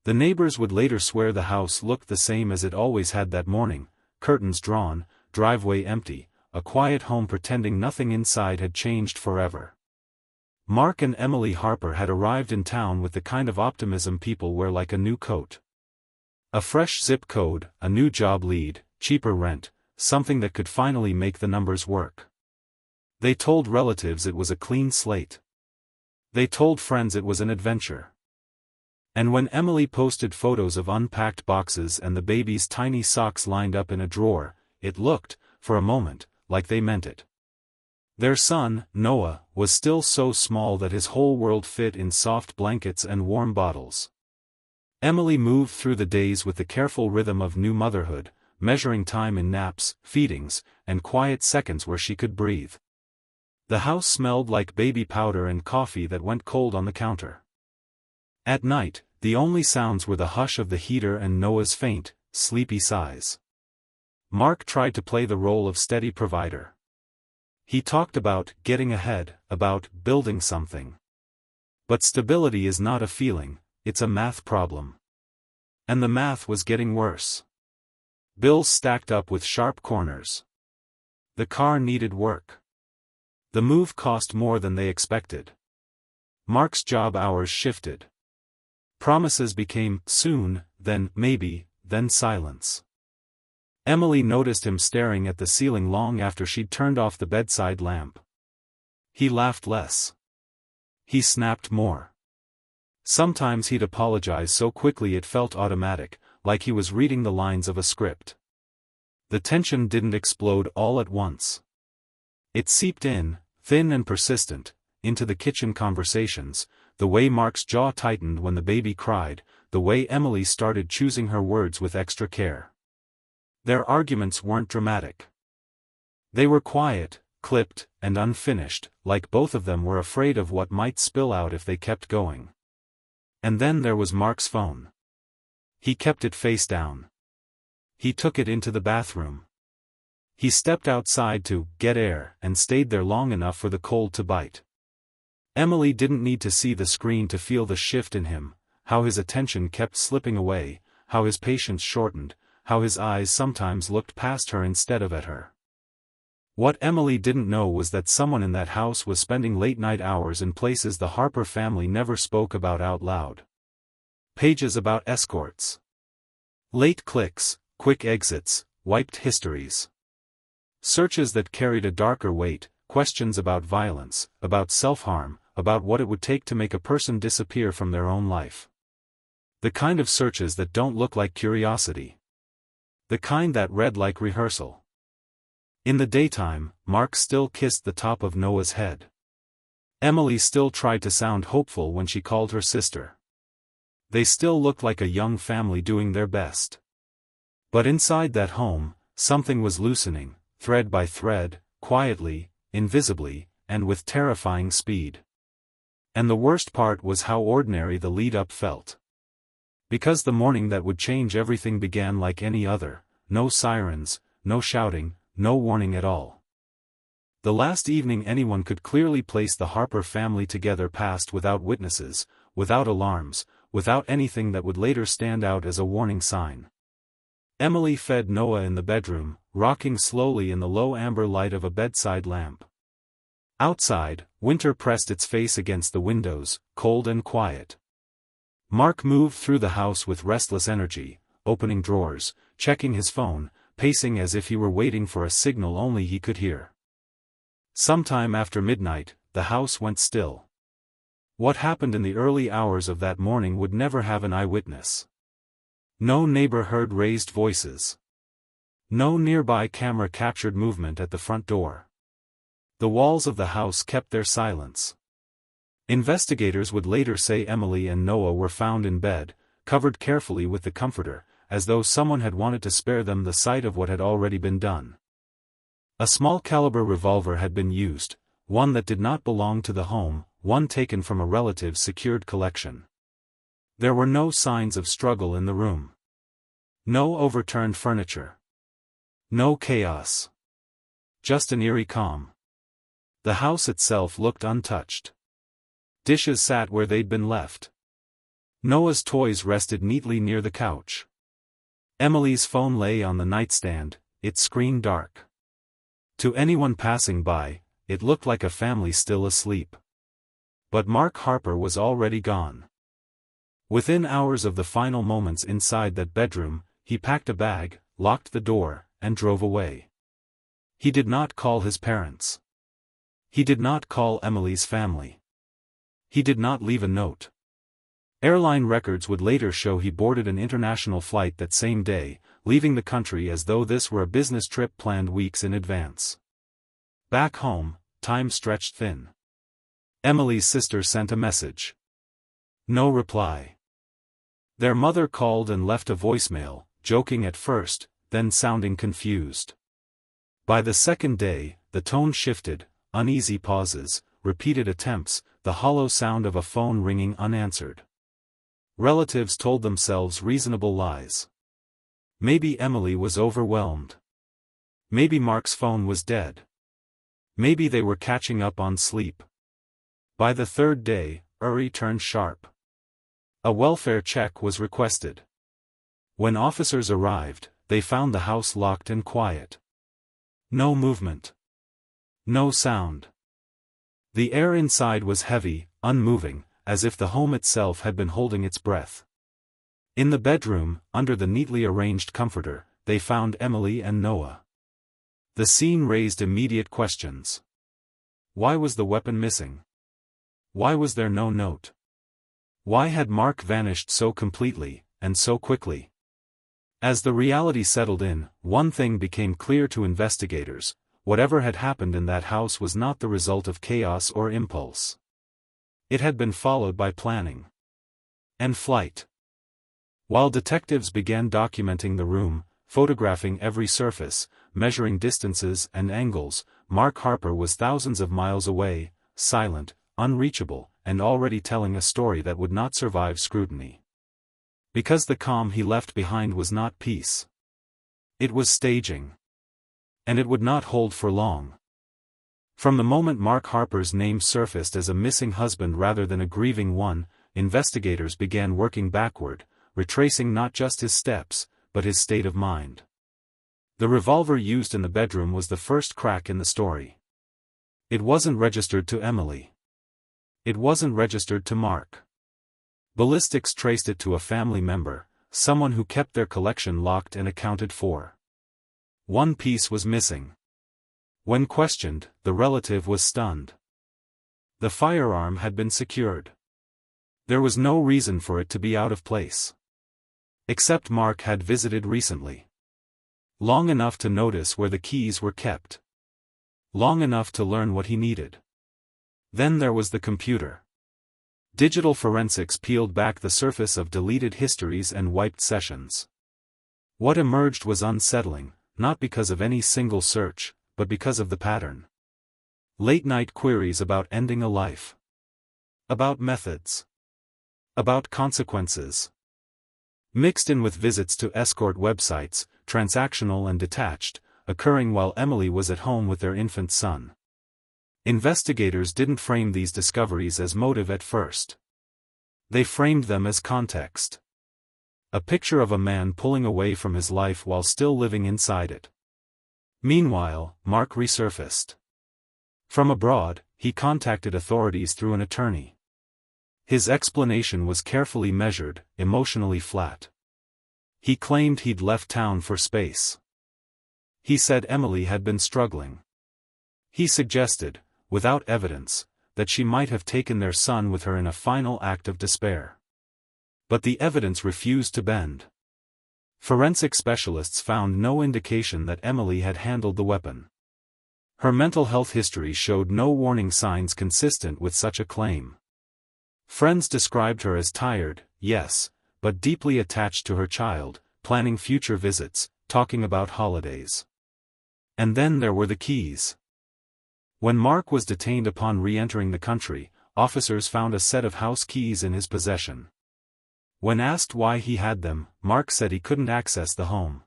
The neighbors would later swear the house looked the same as it always had that morning, curtains drawn, driveway empty, a quiet home pretending nothing inside had changed forever. Mark and Emily Harper had arrived in town with the kind of optimism people wear like a new coat. A fresh zip code, a new job lead, cheaper rent, something that could finally make the numbers work. They told relatives it was a clean slate. They told friends it was an adventure. And when Emily posted photos of unpacked boxes and the baby's tiny socks lined up in a drawer, it looked, for a moment, like they meant it. Their son, Noah, was still so small that his whole world fit in soft blankets and warm bottles. Emily moved through the days with the careful rhythm of new motherhood, measuring time in naps, feedings, and quiet seconds where she could breathe. The house smelled like baby powder and coffee that went cold on the counter. At night, the only sounds were the hush of the heater and Noah's faint, sleepy sighs. Mark tried to play the role of steady provider. He talked about getting ahead, about building something. But stability is not a feeling, it's a math problem. And the math was getting worse. Bills stacked up with sharp corners. The car needed work. The move cost more than they expected. Mark's job hours shifted. Promises became soon, then maybe, then silence. Emily noticed him staring at the ceiling long after she'd turned off the bedside lamp. He laughed less. He snapped more. Sometimes he'd apologize so quickly it felt automatic, like he was reading the lines of a script. The tension didn't explode all at once. It seeped in, thin and persistent, into the kitchen conversations, the way Mark's jaw tightened when the baby cried, the way Emily started choosing her words with extra care. Their arguments weren't dramatic. They were quiet, clipped, and unfinished, like both of them were afraid of what might spill out if they kept going. And then there was Mark's phone. He kept it face down. He took it into the bathroom. He stepped outside to get air and stayed there long enough for the cold to bite. Emily didn't need to see the screen to feel the shift in him, how his attention kept slipping away, how his patience shortened, how his eyes sometimes looked past her instead of at her. What Emily didn't know was that someone in that house was spending late-night hours in places the Harper family never spoke about out loud. Pages about escorts. Late clicks, quick exits, wiped histories. Searches that carried a darker weight, questions about violence, about self-harm, about what it would take to make a person disappear from their own life. The kind of searches that don't look like curiosity. The kind that read like rehearsal. In the daytime, Mark still kissed the top of Noah's head. Emily still tried to sound hopeful when she called her sister. They still looked like a young family doing their best. But inside that home, something was loosening, thread by thread, quietly, invisibly, and with terrifying speed. And the worst part was how ordinary the lead-up felt. Because the morning that would change everything began like any other, no sirens, no shouting, no warning at all. The last evening anyone could clearly place the Harper family together passed without witnesses, without alarms, without anything that would later stand out as a warning sign. Emily fed Noah in the bedroom, rocking slowly in the low amber light of a bedside lamp. Outside, winter pressed its face against the windows, cold and quiet. Mark moved through the house with restless energy, opening drawers, checking his phone, pacing as if he were waiting for a signal only he could hear. Sometime after midnight, the house went still. What happened in the early hours of that morning would never have an eyewitness. No neighbor heard raised voices. No nearby camera captured movement at the front door. The walls of the house kept their silence. Investigators would later say Emily and Noah were found in bed, covered carefully with the comforter, as though someone had wanted to spare them the sight of what had already been done. A small-caliber revolver had been used, one that did not belong to the home, one taken from a relative's secured collection. There were no signs of struggle in the room. No overturned furniture. No chaos. Just an eerie calm. The house itself looked untouched. Dishes sat where they'd been left. Noah's toys rested neatly near the couch. Emily's phone lay on the nightstand, its screen dark. To anyone passing by, it looked like a family still asleep. But Mark Harper was already gone. Within hours of the final moments inside that bedroom, he packed a bag, locked the door, and drove away. He did not call his parents. He did not call Emily's family. He did not leave a note. Airline records would later show he boarded an international flight that same day, leaving the country as though this were a business trip planned weeks in advance. Back home, time stretched thin. Emily's sister sent a message. No reply. Their mother called and left a voicemail, joking at first, then sounding confused. By the second day, the tone shifted, uneasy pauses, repeated attempts, the hollow sound of a phone ringing unanswered. Relatives told themselves reasonable lies. Maybe Emily was overwhelmed. Maybe Mark's phone was dead. Maybe they were catching up on sleep. By the third day, Uri turned sharp. A welfare check was requested. When officers arrived, they found the house locked and quiet. No movement. No sound. The air inside was heavy, unmoving, as if the home itself had been holding its breath. In the bedroom, under the neatly arranged comforter, they found Emily and Noah. The scene raised immediate questions. Why was the weapon missing? Why was there no note? Why had Mark vanished so completely, and so quickly? As the reality settled in, one thing became clear to investigators: whatever had happened in that house was not the result of chaos or impulse. It had been followed by planning and flight. While detectives began documenting the room, photographing every surface, measuring distances and angles, Mark Harper was thousands of miles away, silent, unreachable, and already telling a story that would not survive scrutiny. Because the calm he left behind was not peace. It was staging. And it would not hold for long. From the moment Mark Harper's name surfaced as a missing husband rather than a grieving one, investigators began working backward, retracing not just his steps, but his state of mind. The revolver used in the bedroom was the first crack in the story. It wasn't registered to Emily. It wasn't registered to Mark. Ballistics traced it to a family member, someone who kept their collection locked and accounted for. One piece was missing. When questioned, the relative was stunned. The firearm had been secured. There was no reason for it to be out of place. Except Mark had visited recently. Long enough to notice where the keys were kept. Long enough to learn what he needed. Then there was the computer. Digital forensics peeled back the surface of deleted histories and wiped sessions. What emerged was unsettling, not because of any single search, but because of the pattern. Late-night queries about ending a life. About methods. About consequences. Mixed in with visits to escort websites, transactional and detached, occurring while Emily was at home with their infant son. Investigators didn't frame these discoveries as motive at first. They framed them as context. A picture of a man pulling away from his life while still living inside it. Meanwhile, Mark resurfaced. From abroad, he contacted authorities through an attorney. His explanation was carefully measured, emotionally flat. He claimed he'd left town for space. He said Emily had been struggling. He suggested, without evidence, that she might have taken their son with her in a final act of despair. But the evidence refused to bend. Forensic specialists found no indication that Emily had handled the weapon. Her mental health history showed no warning signs consistent with such a claim. Friends described her as tired, yes, but deeply attached to her child, planning future visits, talking about holidays. And then there were the keys. When Mark was detained upon re-entering the country, officers found a set of house keys in his possession. When asked why he had them, Mark said he couldn't access the home.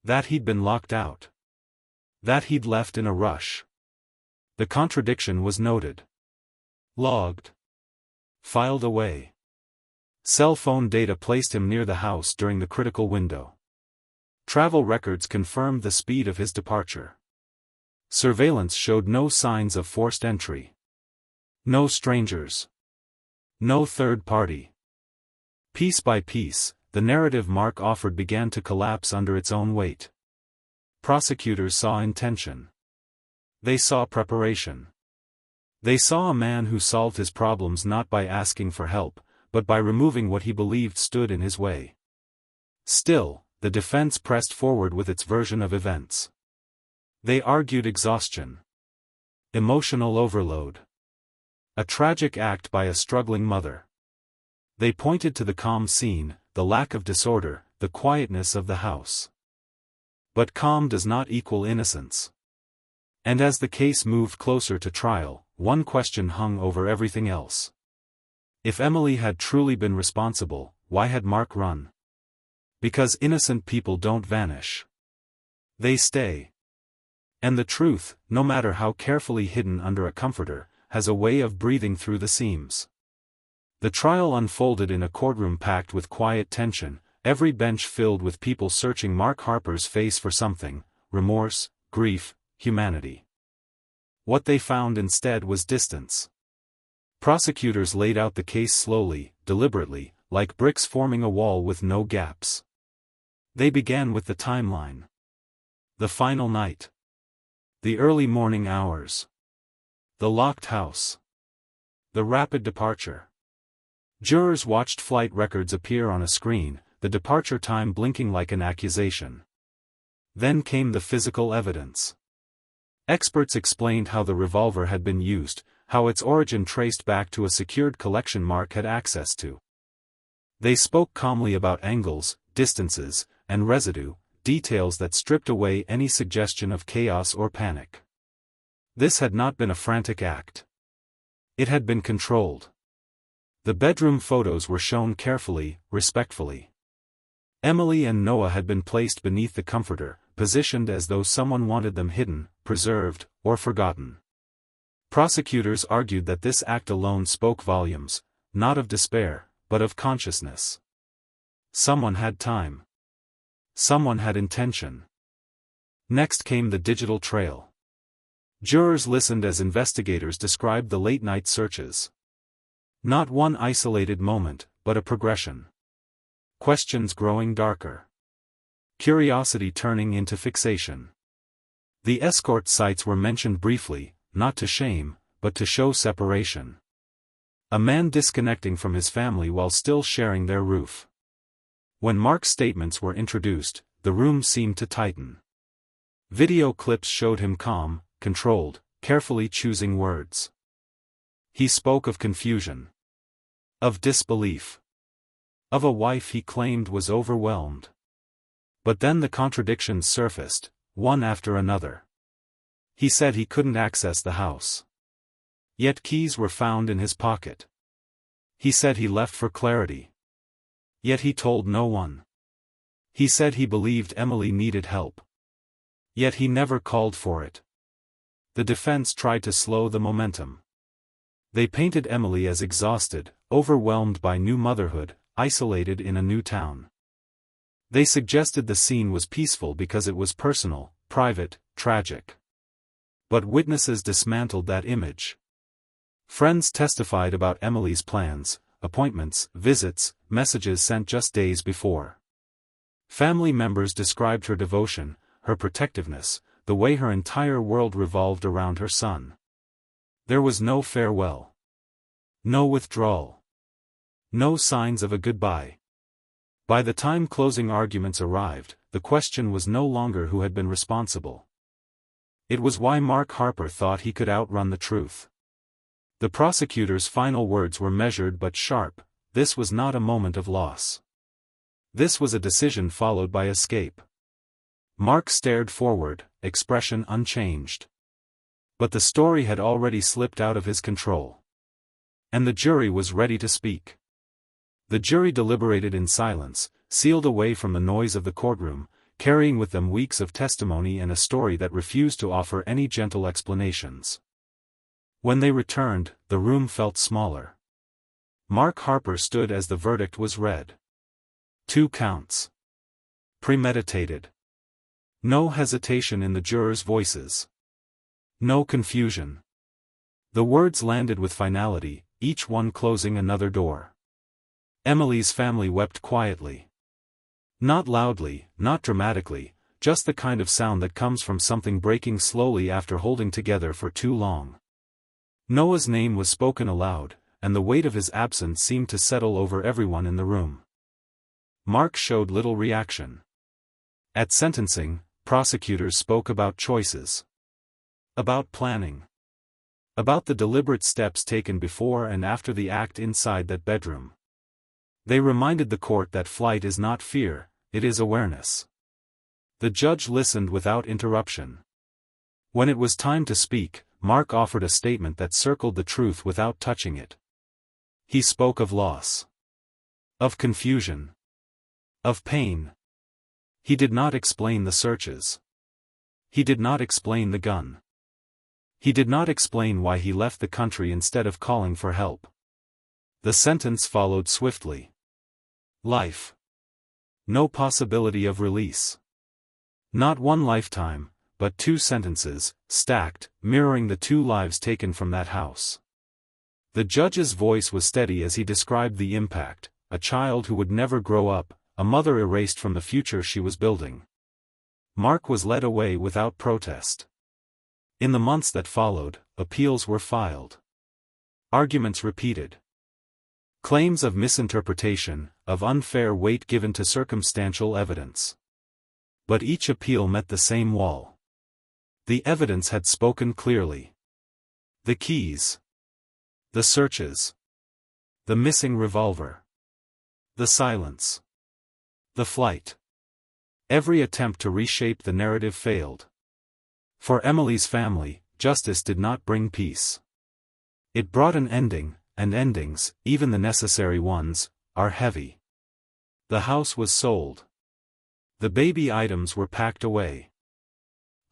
That he'd been locked out. That he'd left in a rush. The contradiction was noted. Logged. Filed away. Cell phone data placed him near the house during the critical window. Travel records confirmed the speed of his departure. Surveillance showed no signs of forced entry. No strangers. No third party. Piece by piece, the narrative Mark offered began to collapse under its own weight. Prosecutors saw intention. They saw preparation. They saw a man who solved his problems not by asking for help, but by removing what he believed stood in his way. Still, the defense pressed forward with its version of events. They argued exhaustion. Emotional overload. A tragic act by a struggling mother. They pointed to the calm scene, the lack of disorder, the quietness of the house. But calm does not equal innocence. And as the case moved closer to trial, one question hung over everything else. If Emily had truly been responsible, why had Mark run? Because innocent people don't vanish. They stay. And the truth, no matter how carefully hidden under a comforter, has a way of breathing through the seams. The trial unfolded in a courtroom packed with quiet tension, every bench filled with people searching Mark Harper's face for something: remorse, grief, humanity. What they found instead was distance. Prosecutors laid out the case slowly, deliberately, like bricks forming a wall with no gaps. They began with the timeline. The final night. The early morning hours. The locked house. The rapid departure. Jurors watched flight records appear on a screen, the departure time blinking like an accusation. Then came the physical evidence. Experts explained how the revolver had been used, how its origin traced back to a secured collection Mark had access to. They spoke calmly about angles, distances, and residue, details that stripped away any suggestion of chaos or panic. This had not been a frantic act. It had been controlled. The bedroom photos were shown carefully, respectfully. Emily and Noah had been placed beneath the comforter, positioned as though someone wanted them hidden, preserved, or forgotten. Prosecutors argued that this act alone spoke volumes, not of despair, but of consciousness. Someone had time. Someone had intention. Next came the digital trail. Jurors listened as investigators described the late-night searches. Not one isolated moment, but a progression. Questions growing darker. Curiosity turning into fixation. The escort sites were mentioned briefly, not to shame, but to show separation. A man disconnecting from his family while still sharing their roof. When Mark's statements were introduced, the room seemed to tighten. Video clips showed him calm, controlled, carefully choosing words. He spoke of confusion. Of disbelief. Of a wife he claimed was overwhelmed. But then the contradictions surfaced, one after another. He said he couldn't access the house. Yet keys were found in his pocket. He said he left for clarity. Yet he told no one. He said he believed Emily needed help. Yet he never called for it. The defense tried to slow the momentum. They painted Emily as exhausted, overwhelmed by new motherhood, isolated in a new town. They suggested the scene was peaceful because it was personal, private, tragic. But witnesses dismantled that image. Friends testified about Emily's plans, appointments, visits, messages sent just days before. Family members described her devotion, her protectiveness, the way her entire world revolved around her son. There was no farewell. No withdrawal. No signs of a goodbye. By the time closing arguments arrived, the question was no longer who had been responsible. It was why Mark Harper thought he could outrun the truth. The prosecutor's final words were measured but sharp: this was not a moment of loss. This was a decision followed by escape. Mark stared forward, expression unchanged. But the story had already slipped out of his control. And the jury was ready to speak. The jury deliberated in silence, sealed away from the noise of the courtroom, carrying with them weeks of testimony and a story that refused to offer any gentle explanations. When they returned, the room felt smaller. Mark Harper stood as the verdict was read. 2 counts. Premeditated. No hesitation in the jurors' voices. No confusion. The words landed with finality, each one closing another door. Emily's family wept quietly. Not loudly, not dramatically, just the kind of sound that comes from something breaking slowly after holding together for too long. Noah's name was spoken aloud, and the weight of his absence seemed to settle over everyone in the room. Mark showed little reaction. At sentencing, prosecutors spoke about choices. About planning. About the deliberate steps taken before and after the act inside that bedroom. They reminded the court that flight is not fear, it is awareness. The judge listened without interruption. When it was time to speak, Mark offered a statement that circled the truth without touching it. He spoke of loss. Of confusion. Of pain. He did not explain the searches. He did not explain the gun. He did not explain why he left the country instead of calling for help. The sentence followed swiftly. Life. No possibility of release. Not 1 lifetime, but 2 sentences, stacked, mirroring the 2 lives taken from that house. The judge's voice was steady as he described the impact: a child who would never grow up, a mother erased from the future she was building. Mark was led away without protest. In the months that followed, appeals were filed. Arguments repeated. Claims of misinterpretation, of unfair weight given to circumstantial evidence. But each appeal met the same wall. The evidence had spoken clearly. The keys. The searches. The missing revolver. The silence. The flight. Every attempt to reshape the narrative failed. For Emily's family, justice did not bring peace. It brought an ending, and endings, even the necessary ones, are heavy. The house was sold. The baby items were packed away.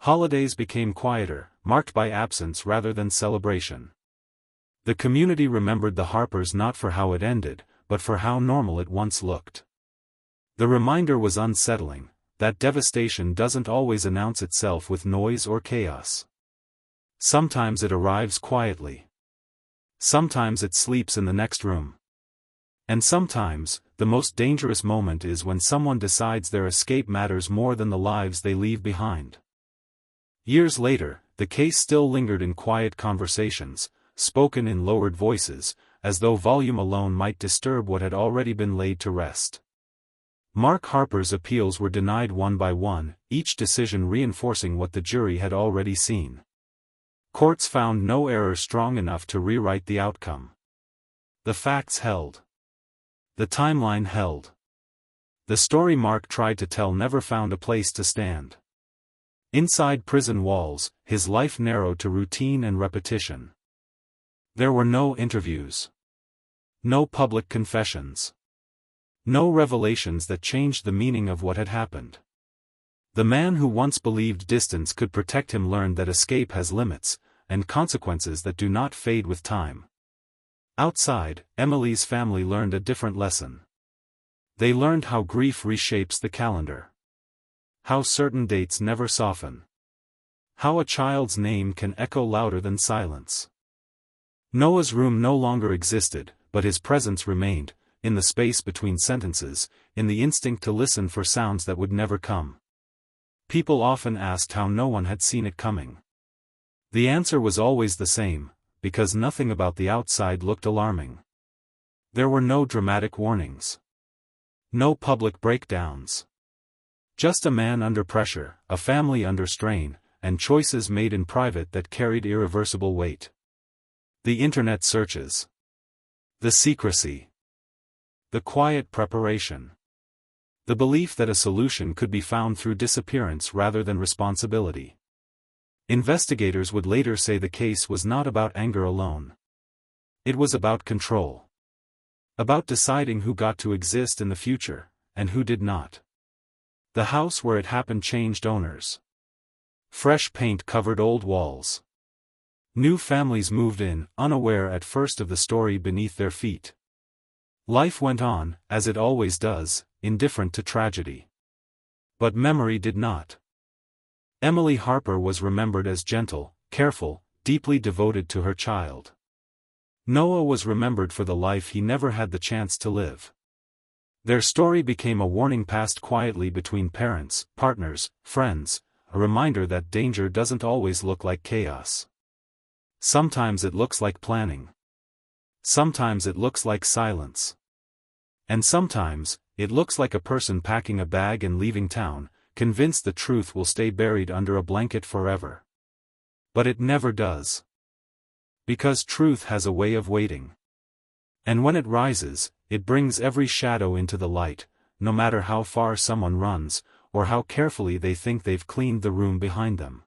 Holidays became quieter, marked by absence rather than celebration. The community remembered the Harpers not for how it ended, but for how normal it once looked. The reminder was unsettling, that devastation doesn't always announce itself with noise or chaos. Sometimes it arrives quietly. Sometimes it sleeps in the next room. And sometimes, the most dangerous moment is when someone decides their escape matters more than the lives they leave behind. Years later, the case still lingered in quiet conversations, spoken in lowered voices, as though volume alone might disturb what had already been laid to rest. Mark Harper's appeals were denied one by one, each decision reinforcing what the jury had already seen. Courts found no error strong enough to rewrite the outcome. The facts held. The timeline held. The story Mark tried to tell never found a place to stand. Inside prison walls, his life narrowed to routine and repetition. There were no interviews. No public confessions. No revelations that changed the meaning of what had happened. The man who once believed distance could protect him learned that escape has limits, and consequences that do not fade with time. Outside, Emily's family learned a different lesson. They learned how grief reshapes the calendar. How certain dates never soften. How a child's name can echo louder than silence. Noah's room no longer existed, but his presence remained, in the space between sentences, in the instinct to listen for sounds that would never come. People often asked how no one had seen it coming. The answer was always the same, because nothing about the outside looked alarming. There were no dramatic warnings. No public breakdowns. Just a man under pressure, a family under strain, and choices made in private that carried irreversible weight. The internet searches. The secrecy. The quiet preparation. The belief that a solution could be found through disappearance rather than responsibility. Investigators would later say the case was not about anger alone. It was about control. About deciding who got to exist in the future, and who did not. The house where it happened changed owners. Fresh paint covered old walls. New families moved in, unaware at first of the story beneath their feet. Life went on, as it always does, indifferent to tragedy. But memory did not. Emily Harper was remembered as gentle, careful, deeply devoted to her child. Noah was remembered for the life he never had the chance to live. Their story became a warning passed quietly between parents, partners, friends, a reminder that danger doesn't always look like chaos. Sometimes it looks like planning. Sometimes it looks like silence. And sometimes, it looks like a person packing a bag and leaving town, convinced the truth will stay buried under a blanket forever. But it never does. Because truth has a way of waiting. And when it rises, it brings every shadow into the light, no matter how far someone runs, or how carefully they think they've cleaned the room behind them.